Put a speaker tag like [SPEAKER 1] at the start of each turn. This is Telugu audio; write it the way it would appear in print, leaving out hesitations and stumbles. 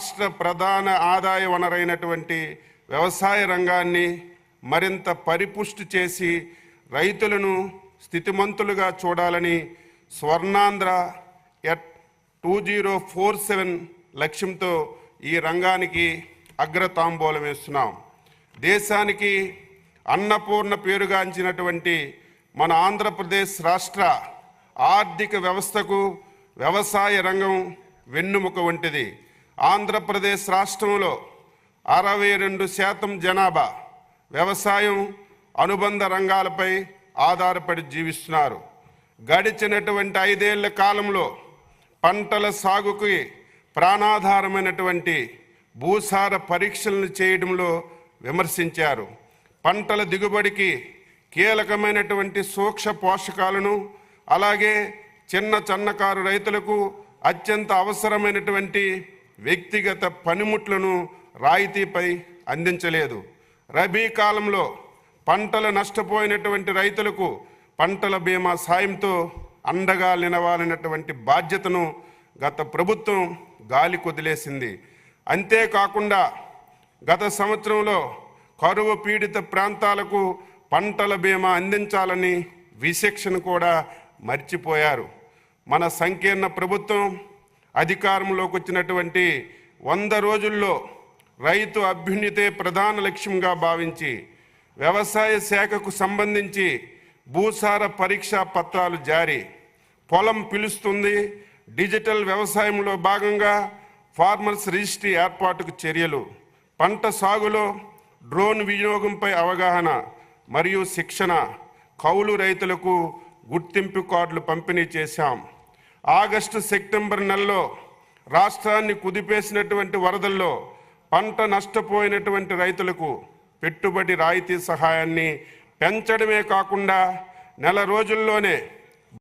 [SPEAKER 1] రాష్ట్ర ప్రధాన ఆదాయ వనరైనటువంటి వ్యవసాయ రంగాన్ని మరింత పరిపుష్టి చేసి రైతులను స్థితిమంతులుగా చూడాలని స్వర్ణాంధ్ర ఎట్ 2047 లక్ష్యంతో ఈ రంగానికి అగ్రతాంబూలం వేస్తున్నాం. దేశానికి అన్నపూర్ణ పేరుగాంచినటువంటి మన ఆంధ్రప్రదేశ్ రాష్ట్ర ఆర్థిక వ్యవస్థకు వ్యవసాయ రంగం వెన్నుముక వంటిది. ఆంధ్రప్రదేశ్ రాష్ట్రంలో 62% జనాభా వ్యవసాయం అనుబంధ రంగాలపై ఆధారపడి జీవిస్తున్నారు. గడిచినటువంటి 5 ఏళ్ల కాలంలో పంటల సాగుకి ప్రాణాధారమైనటువంటి భూసార పరీక్షలను చేయడంలో విమర్శించారు. పంటల దిగుబడికి కీలకమైనటువంటి సూక్ష్మ పోషకాలను అలాగే చిన్నకారు రైతులకు అత్యంత అవసరమైనటువంటి వ్యక్తిగత పనిముట్లను రాయితీపై అందించలేదు. రబీ కాలంలో పంటలు నష్టపోయినటువంటి రైతులకు పంటల బీమా సాయంతో అండగా నిలవాలన్నటువంటి బాధ్యతను గత ప్రభుత్వం గాలి కొదిలేసింది. అంతేకాకుండా గత సంవత్సరంలో కరువు పీడిత ప్రాంతాలకు పంటల బీమా అందించాలని విచక్షణ కూడా మర్చిపోయారు. మన సంకీర్ణ ప్రభుత్వం అధికారంలోకి వచ్చినటువంటి 100 రోజుల్లో రైతు అభ్యున్నతే ప్రధాన లక్ష్యంగా భావించి వ్యవసాయ శాఖకు సంబంధించి భూసార పరీక్షా పత్రాలు జారీ, పొలం పిలుస్తుంది, డిజిటల్ వ్యవసాయంలో భాగంగా ఫార్మర్స్ రిజిస్ట్రీ ఏర్పాటుకు చర్యలు, పంట సాగులో డ్రోన్ వినియోగంపై అవగాహన మరియు శిక్షణ, కౌలు రైతులకు గుర్తింపు కార్డులు పంపిణీ చేశాం. ఆగస్టు సెప్టెంబర్ నెలలో రాష్ట్రాన్ని కుదిపేసినటువంటి వరదల్లో పంట నష్టపోయినటువంటి రైతులకు పెట్టుబడి రాయితీ సహాయాన్ని పెంచడమే కాకుండా నెల రోజుల్లోనే